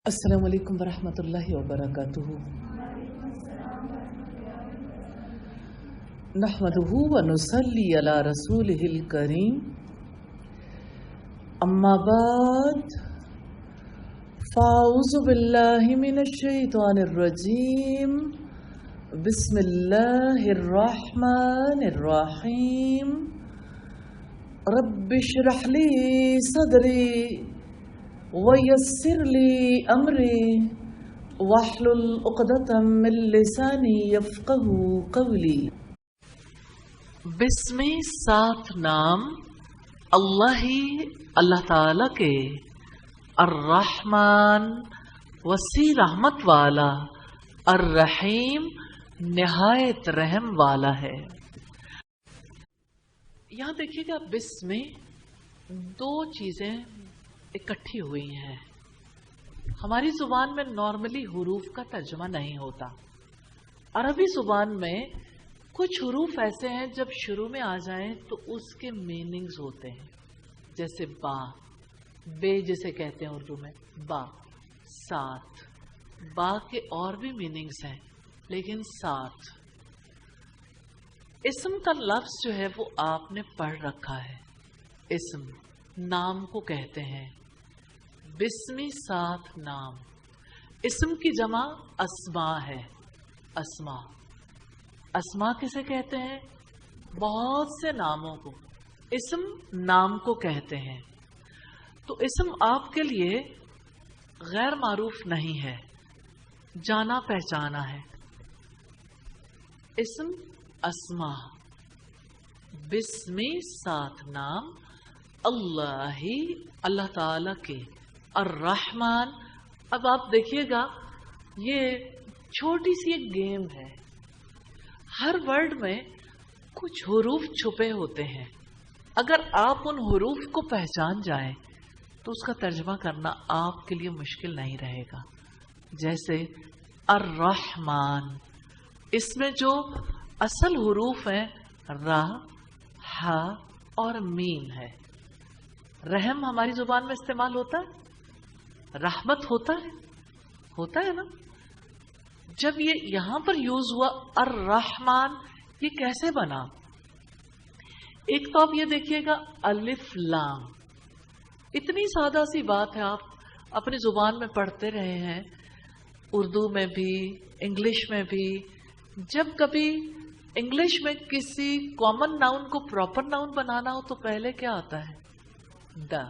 السلام علیکم ورحمۃ اللہ وبرکاتہ۔ نحمده ونصلی علی رسوله الکریم، اما بعد فاعوذ باللہ من الشیطان الرجیم، بسم اللہ الرحمن الرحیم۔ رب اشرح لی صدری وَيَسِّرْ لِي أَمْرِي وَاحْلُلْ عُقْدَةً مِّن لِّسَانِي يَفْقَهُوا قَوْلِي۔ بسم سات نام اللہ تعالی کے، الرحمن وسیع رحمت والا، الرحیم نہایت رحم والا ہے۔ یہاں دیکھیے گا بسم میں دو چیزیں اکٹھی ہوئی ہیں۔ ہماری زبان میں نارملی حروف کا ترجمہ نہیں ہوتا۔ عربی زبان میں کچھ حروف ایسے ہیں جب شروع میں آ جائیں تو اس کے میننگز ہوتے ہیں، جیسے با، بے جسے کہتے ہیں اردو میں، با، ساتھ۔ با کے اور بھی میننگز ہیں لیکن ساتھ۔ اسم کا لفظ جو ہے وہ آپ نے پڑھ رکھا ہے۔ اسم نام کو کہتے ہیں، بسمی ساتھ نام۔ اسم کی جمع اسماء ہے۔ اسماء کسے کہتے ہیں؟ بہت سے ناموں کو اسم نام کو کہتے ہیں۔ تو اسم آپ کے لیے غیر معروف نہیں ہے، جانا پہچانا ہے۔ اسم اسماء، بسمی ساتھ نام اللہ تعالی کے، الرحمن۔ اب آپ دیکھیے گا یہ چھوٹی سی ایک گیم ہے۔ ہر ورڈ میں کچھ حروف چھپے ہوتے ہیں، اگر آپ ان حروف کو پہچان جائیں تو اس کا ترجمہ کرنا آپ کے لیے مشکل نہیں رہے گا۔ جیسے الرحمن، اس میں جو اصل حروف ہیں را، ہا اور میم ہے۔ رحم ہماری زبان میں استعمال ہوتا ہے، رحمت ہوتا ہے نا۔ جب یہ یہاں پر یوز ہوا الرحمن، یہ کیسے بنا؟ ایک تو آپ یہ دیکھیے گا الف لام، اتنی سادہ سی بات ہے، آپ اپنی زبان میں پڑھتے رہے ہیں، اردو میں بھی انگلش میں بھی۔ جب کبھی انگلش میں کسی کامن ناؤن کو پراپر ناؤن بنانا ہو تو پہلے کیا آتا ہے؟ دا،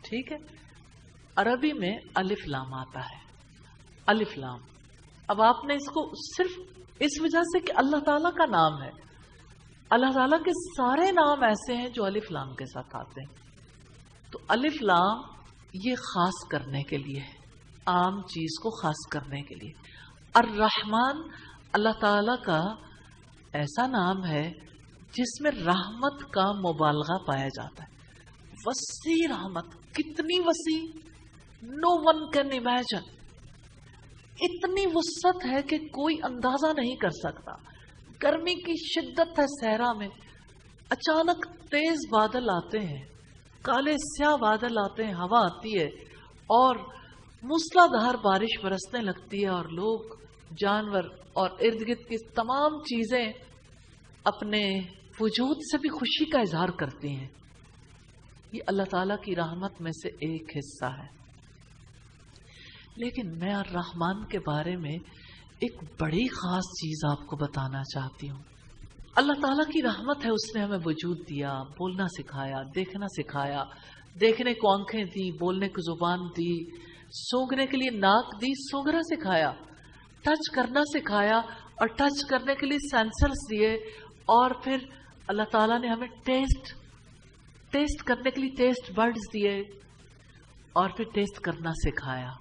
ٹھیک ہے۔ عربی میں الف لام آتا ہے، الف لام۔ اب آپ نے اس کو صرف اس وجہ سے کہ اللہ تعالیٰ کا نام ہے، اللہ تعالیٰ کے سارے نام ایسے ہیں جو الف لام کے ساتھ آتے ہیں۔ تو الف لام یہ خاص کرنے کے لیے ہے، عام چیز کو خاص کرنے کے لیے۔ الرحمن اللہ تعالیٰ کا ایسا نام ہے جس میں رحمت کا مبالغہ پایا جاتا ہے۔ وسیع رحمت، کتنی وسیع، نو ون کین امیجن۔ اتنی وسعت ہے کہ کوئی اندازہ نہیں کر سکتا۔ گرمی کی شدت ہے صحرا میں، اچانک تیز بادل آتے ہیں، کالے سیاہ بادل آتے ہیں، ہوا آتی ہے اور موسلا دھار بارش برسنے لگتی ہے، اور لوگ، جانور اور ارد گرد کی تمام چیزیں اپنے وجود سے بھی خوشی کا اظہار کرتی ہیں۔ یہ اللہ تعالیٰ کی رحمت میں سے ایک حصہ ہے۔ لیکن میں الرحمن کے بارے میں ایک بڑی خاص چیز آپ کو بتانا چاہتی ہوں۔ اللہ تعالیٰ کی رحمت ہے، اس نے ہمیں وجود دیا، بولنا سکھایا، دیکھنا سکھایا، دیکھنے کو آنکھیں دی، بولنے کو زبان دی، سونگھنے کے لیے ناک دی، سونگھنا سکھایا، ٹچ کرنا سکھایا اور ٹچ کرنے کے لیے سینسرز دیے، اور پھر اللہ تعالیٰ نے ہمیں ٹیسٹ کرنے کے لیے ٹیسٹ برڈز دیے، اور پھر ٹیسٹ کرنا سکھایا۔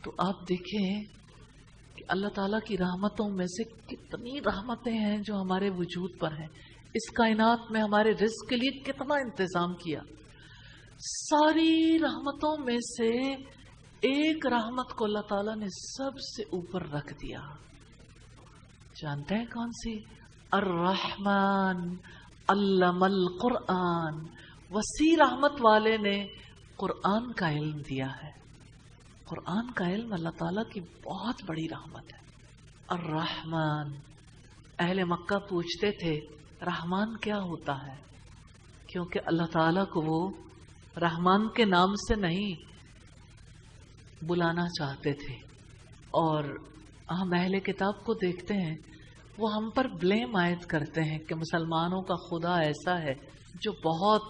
تو آپ دیکھیں کہ اللہ تعالیٰ کی رحمتوں میں سے کتنی رحمتیں ہیں جو ہمارے وجود پر ہیں۔ اس کائنات میں ہمارے رزق کے لیے کتنا انتظام کیا۔ ساری رحمتوں میں سے ایک رحمت کو اللہ تعالیٰ نے سب سے اوپر رکھ دیا۔ جانتے ہیں کون سی؟ الرحمن علم القرآن، وسیع رحمت والے نے قرآن کا علم دیا ہے۔ قرآن کا علم اللہ تعالیٰ کی بہت بڑی رحمت ہے. الرحمن. اہل مکہ پوچھتے تھے رحمان کیا ہوتا ہے، کیونکہ اللہ تعالیٰ کو وہ رحمان کے نام سے نہیں بلانا چاہتے تھے. اور ہم اہل کتاب کو دیکھتے ہیں وہ ہم پر بلیم عائد کرتے ہیں کہ مسلمانوں کا خدا ایسا ہے جو بہت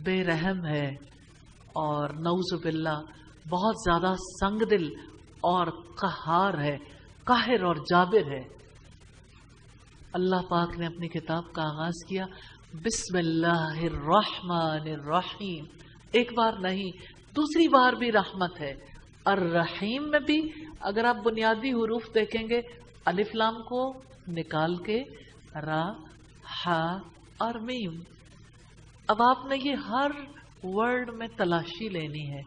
بے رحم ہے اور نعوذ باللہ بہت زیادہ سنگ دل اور قہار ہے، قاہر اور جابر ہے. اللہ پاک نے اپنی کتاب کا آغاز کیا بسم اللہ الرحمن الرحیم. ایک بار نہیں، دوسری بار بھی رحمت ہے. الرحیم میں بھی اگر آپ بنیادی حروف دیکھیں گے الف لام کو نکال کے را، ہا اور میم. اب آپ نے یہ ہر ورڈ میں تلاشی لینی ہے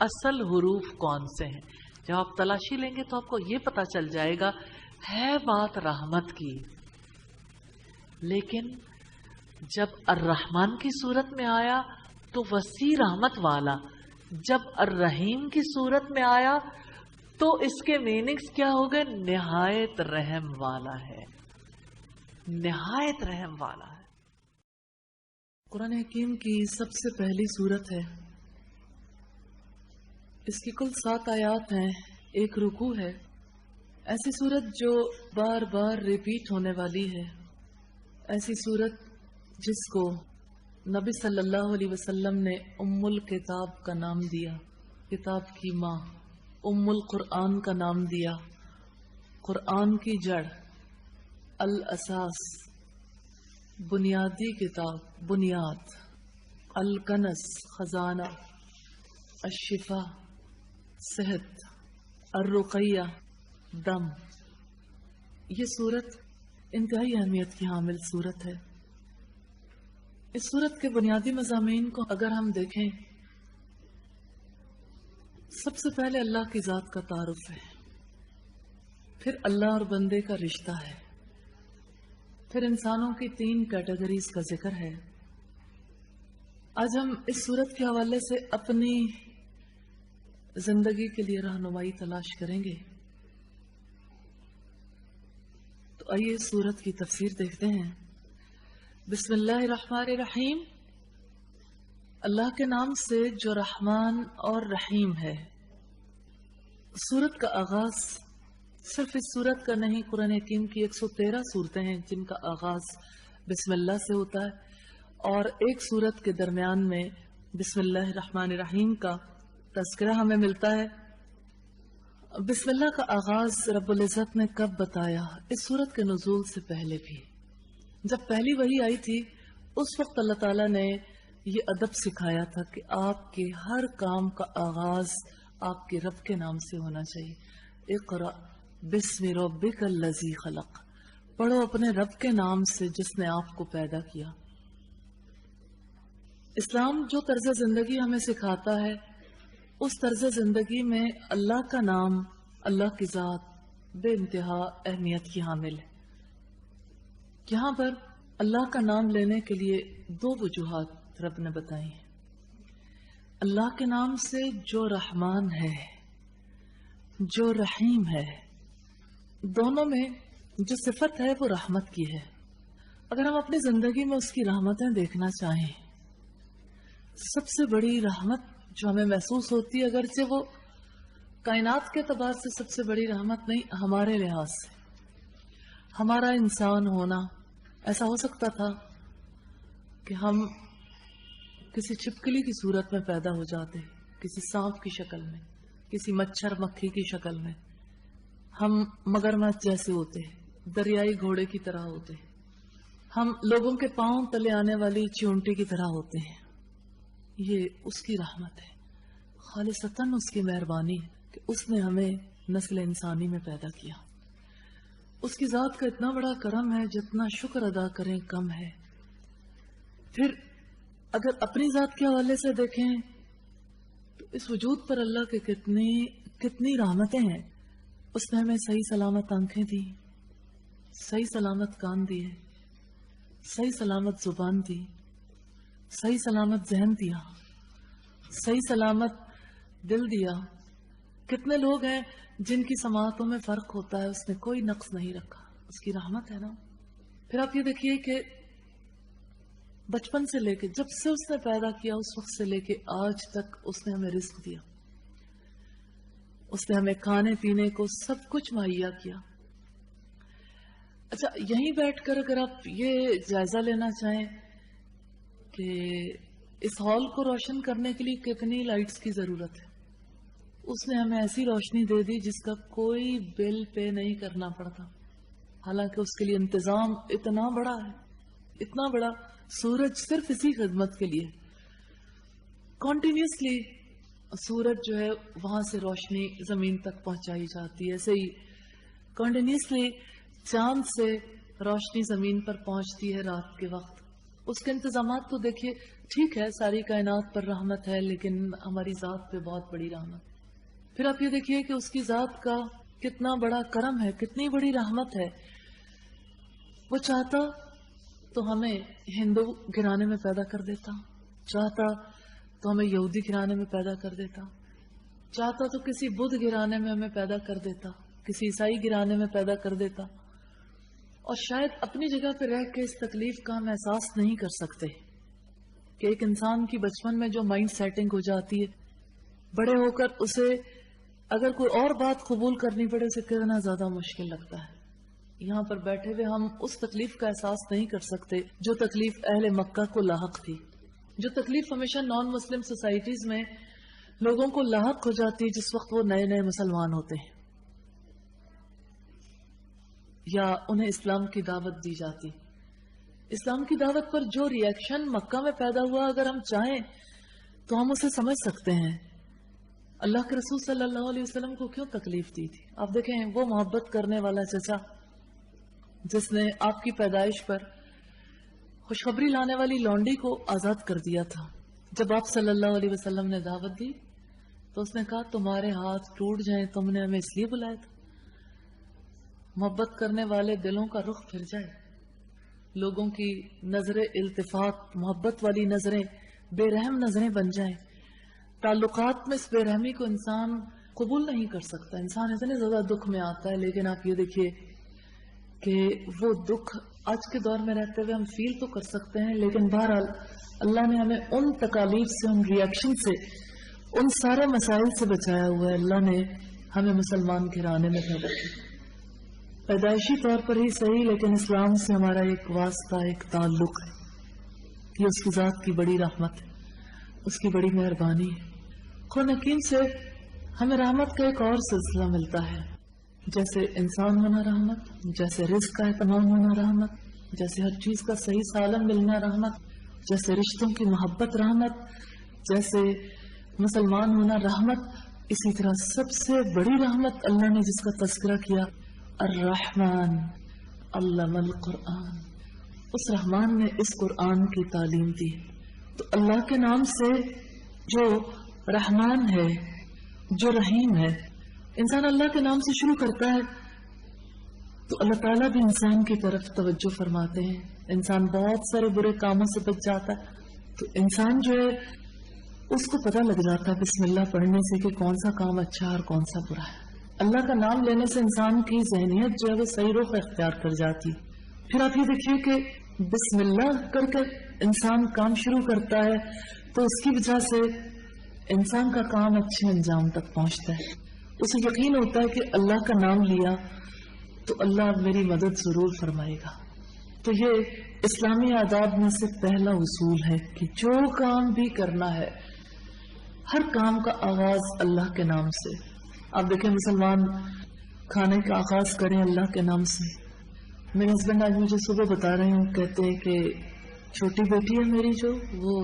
اصل حروف کون سے ہیں. جب آپ تلاشی لیں گے تو آپ کو یہ پتا چل جائے گا ہے بات رحمت کی. لیکن جب الرحمن کی صورت میں آیا تو وسیع رحمت والا، جب الرحیم کی صورت میں آیا تو اس کے میننگز کیا ہو گئے؟ نہایت رحم والا ہے، نہایت رحم والا ہے. قرآن حکیم کی سب سے پہلی صورت ہے. اس کی کل 7 آیات ہیں، 1 رکوع ہے. ایسی صورت جو بار بار ریپیٹ ہونے والی ہے، ایسی صورت جس کو نبی صلی اللہ علیہ وسلم نے ام الکتاب کا نام دیا، کتاب کی ماں. ام القرآن کا نام دیا، قرآن کی جڑ، الاساس، بنیادی کتاب، بنیاد، الکنز، خزانہ، الشفا، صحت، الرقیہ، دم. یہ صورت انتہائی اہمیت کی حامل صورت ہے. اس صورت کے بنیادی مضامین کو اگر ہم دیکھیں، سب سے پہلے اللہ کی ذات کا تعارف ہے، پھر اللہ اور بندے کا رشتہ ہے، پھر انسانوں کی 3 کیٹیگریز کا ذکر ہے. آج ہم اس صورت کے حوالے سے اپنی زندگی کے لیے رہنمائی تلاش کریں گے. تو آئیے اس صورت کی تفسیر دیکھتے ہیں. بسم اللہ الرحمن الرحیم. اللہ کے نام سے جو رحمان اور رحیم ہے. سورت کا آغاز صرف اس سورت کا نہیں، قرآن حکیم کی 113 صورتیں ہیں جن کا آغاز بسم اللہ سے ہوتا ہے، اور ایک سورت کے درمیان میں بسم اللہ الرحمن الرحیم کا تذکرہ ہمیں ملتا ہے. بسم اللہ کا آغاز رب العزت نے کب بتایا؟ اس سورت کے نزول سے پہلے بھی. جب پہلی وحی آئی تھی اس وقت اللہ تعالیٰ نے یہ ادب سکھایا تھا کہ آپ کے ہر کام کا آغاز آپ کے رب کے نام سے ہونا چاہیے. اقرأ بسم ربک الذی خلق. پڑھو اپنے رب کے نام سے جس نے آپ کو پیدا کیا. اسلام جو طرز زندگی ہمیں سکھاتا ہے اس طرز زندگی میں اللہ کا نام، اللہ کی ذات بے انتہا اہمیت کی حامل ہے. یہاں پر اللہ کا نام لینے کے لیے 2 وجوہات رب نے بتائی ہیں. اللہ کے نام سے جو رحمان ہے، جو رحیم ہے، دونوں میں جو صفت ہے وہ رحمت کی ہے. اگر ہم اپنی زندگی میں اس کی رحمتیں دیکھنا چاہیں، سب سے بڑی رحمت جو ہمیں محسوس ہوتی ہے، اگرچہ وہ کائنات کے اعتبار سے سب سے بڑی رحمت نہیں، ہمارے لحاظ سے ہمارا انسان ہونا. ایسا ہو سکتا تھا کہ ہم کسی چھپکلی کی صورت میں پیدا ہو جاتے، کسی سانپ کی شکل میں، کسی مچھر مکھی کی شکل میں. ہم مگرمچھ جیسے ہوتے، دریائی گھوڑے کی طرح ہوتے، ہم لوگوں کے پاؤں تلے آنے والی چیونٹی کی طرح ہوتے ہیں. یہ اس کی رحمت ہے، خالصتاً اس کی مہربانی ہے کہ اس نے ہمیں نسل انسانی میں پیدا کیا. اس کی ذات کا اتنا بڑا کرم ہے جتنا شکر ادا کریں کم ہے. پھر اگر اپنی ذات کے حوالے سے دیکھیں تو اس وجود پر اللہ کے کتنی رحمتیں ہیں. اس نے ہمیں صحیح سلامت آنکھیں دی، صحیح سلامت کان دیے، صحیح سلامت زبان دی، صحیح سلامت ذہن دیا، صحیح سلامت دل دیا، کتنے لوگ ہیں جن کی سماعتوں میں فرق ہوتا ہے، اس نے کوئی نقص نہیں رکھا، اس کی رحمت ہے نا۔ پھر آپ یہ دیکھیے کہ بچپن سے لے کے جب سے اس نے پیدا کیا اس وقت سے لے کے آج تک اس نے ہمیں رزق دیا، اس نے ہمیں کھانے پینے کو سب کچھ مہیا کیا۔ اچھا، یہیں بیٹھ کر اگر آپ یہ جائزہ لینا چاہیں کہ اس ہال کو روشن کرنے کے لیے کتنی لائٹس کی ضرورت ہے، اس نے ہمیں ایسی روشنی دے دی جس کا کوئی بل پے نہیں کرنا پڑتا، حالانکہ اس کے لیے انتظام اتنا بڑا ہے، اتنا بڑا۔ سورج صرف اسی خدمت کے لیے کنٹینیوسلی سورج جو ہے وہاں سے روشنی زمین تک پہنچائی جاتی ہے، ایسے ہی کنٹینیوسلی چاند سے روشنی زمین پر پہنچتی ہے رات کے وقت۔ اس کے انتظامات تو دیکھیے، ٹھیک ہے ساری کائنات پر رحمت ہے لیکن ہماری ذات پہ بہت بڑی رحمت۔ پھر آپ یہ دیکھیے کہ اس کی ذات کا کتنا بڑا کرم ہے، کتنی بڑی رحمت ہے۔ وہ چاہتا تو ہمیں ہندو گھرانے میں پیدا کر دیتا، چاہتا تو ہمیں یہودی گھرانے میں پیدا کر دیتا، چاہتا تو کسی بدھ گھرانے میں ہمیں پیدا کر دیتا، کسی عیسائی گھرانے میں پیدا کر دیتا، اور شاید اپنی جگہ پہ رہ کے اس تکلیف کا ہم احساس نہیں کر سکتے کہ ایک انسان کی بچپن میں جو مائنڈ سیٹنگ ہو جاتی ہے، بڑے ہو کر اسے اگر کوئی اور بات قبول کرنی پڑے اسے کتنا زیادہ مشکل لگتا ہے۔ یہاں پر بیٹھے ہوئے ہم اس تکلیف کا احساس نہیں کر سکتے جو تکلیف اہل مکہ کو لاحق تھی، جو تکلیف ہمیشہ نان مسلم سوسائٹیز میں لوگوں کو لاحق ہو جاتی ہے جس وقت وہ نئے نئے مسلمان ہوتے ہیں یا انہیں اسلام کی دعوت دی جاتی۔ اسلام کی دعوت پر جو ری ایکشن مکہ میں پیدا ہوا، اگر ہم چاہیں تو ہم اسے سمجھ سکتے ہیں۔ اللہ کے رسول صلی اللہ علیہ وسلم کو کیوں تکلیف دی تھی؟ آپ دیکھیں وہ محبت کرنے والا چچا جس نے آپ کی پیدائش پر خوشخبری لانے والی لونڈی کو آزاد کر دیا تھا، جب آپ صلی اللہ علیہ وسلم نے دعوت دی تو اس نے کہا تمہارے ہاتھ ٹوٹ جائیں، تم نے ہمیں اس لیے بلایا تھا۔ محبت کرنے والے دلوں کا رخ پھر جائے، لوگوں کی نظریں التفات، محبت والی نظریں بے رحم نظریں بن جائیں۔ تعلقات میں اس بے رحمی کو انسان قبول نہیں کر سکتا، انسان اتنے زیادہ دکھ میں آتا ہے، لیکن آپ یہ دیکھیے کہ وہ دکھ آج کے دور میں رہتے ہوئے ہم فیل تو کر سکتے ہیں، لیکن بہرحال اللہ نے ہمیں ان تکالیف سے، ان ریئیکشن سے، ان سارے مسائل سے بچایا ہوا ہے۔ اللہ نے ہمیں مسلمان گھرانے میں پیدا کیا، پیدائشی طور پر ہی صحیح، لیکن اسلام سے ہمارا ایک واسطہ، ایک تعلق ہے۔ یہ اس کی ذات کی بڑی رحمت ہے، اس کی بڑی مہربانی ہے۔ خون یقین سے ہمیں رحمت کا ایک اور سلسلہ ملتا ہے، جیسے انسان ہونا رحمت، جیسے رزق کا اہتمام ہونا رحمت، جیسے ہر چیز کا صحیح سالم ملنا رحمت، جیسے رشتوں کی محبت رحمت، جیسے مسلمان ہونا رحمت، اسی طرح سب سے بڑی رحمت اللہ نے جس کا تذکرہ کیا، الرحمن علم القرآن، اس رحمان نے اس قرآن کی تعلیم دی۔ تو اللہ کے نام سے جو رحمان ہے، جو رحیم ہے، انسان اللہ کے نام سے شروع کرتا ہے تو اللہ تعالیٰ بھی انسان کی طرف توجہ فرماتے ہیں، انسان بہت سارے برے کاموں سے بچ جاتا ہے۔ تو انسان جو ہے اس کو پتہ لگ جاتا ہے بسم اللہ پڑھنے سے کہ کون سا کام اچھا اور کون سا برا ہے۔ اللہ کا نام لینے سے انسان کی ذہنیت جو ہے وہ صحیح رخ اختیار کر جاتی۔ پھر آپ یہ دیکھیے کہ بسم اللہ کر کے انسان کام شروع کرتا ہے تو اس کی وجہ سے انسان کا کام اچھے انجام تک پہنچتا ہے، اسے یقین ہوتا ہے کہ اللہ کا نام لیا تو اللہ میری مدد ضرور فرمائے گا۔ تو یہ اسلامی آداب میں سے پہلا اصول ہے کہ جو کام بھی کرنا ہے ہر کام کا آغاز اللہ کے نام سے۔ آپ دیکھیں مسلمان کھانے کا آغاز کریں اللہ کے نام سے۔ میرے ہسبینڈ آج مجھے صبح بتا رہے ہیں، کہتے ہیں کہ چھوٹی بیٹی ہے میری جو وہ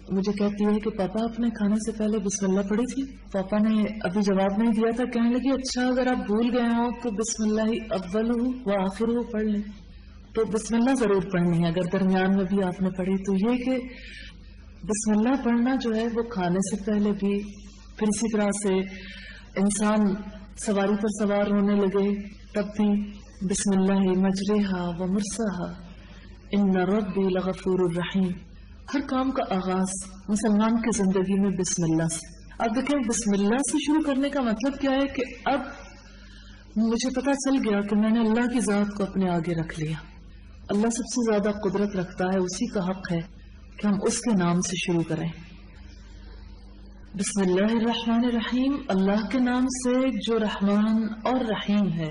مجھے کہتی ہے کہ پاپا آپ نے کھانے سے پہلے بسم اللہ پڑھی تھی؟ پاپا نے ابھی جواب نہیں دیا تھا، کہنے لگی اچھا اگر آپ بھول گئے ہوں تو بسم اللہ اول و آخر پڑھ لیں، تو بسم اللہ ضرور پڑھنی ہے اگر درمیان میں بھی آپ نے پڑھی۔ تو یہ کہ بسم اللہ پڑھنا جو ہے وہ کھانے سے پہلے بھی، پھر اسی طرح سے انسان سواری پر سوار ہونے لگے تب بھی بسم اللہ مجریہا و مرساہا ان ربی لغفور الرحیم۔ ہر کام کا آغاز مسلمان کی زندگی میں بسم اللہ سے۔ اب دیکھیں بسم اللہ سے شروع کرنے کا مطلب کیا ہے کہ اب مجھے پتا چل گیا کہ میں نے اللہ کی ذات کو اپنے آگے رکھ لیا. اللہ سب سے زیادہ قدرت رکھتا ہے, اسی کا حق ہے کہ ہم اس کے نام سے شروع کریں. بسم اللہ الرحمن الرحیم, اللہ کے نام سے جو رحمان اور رحیم ہے.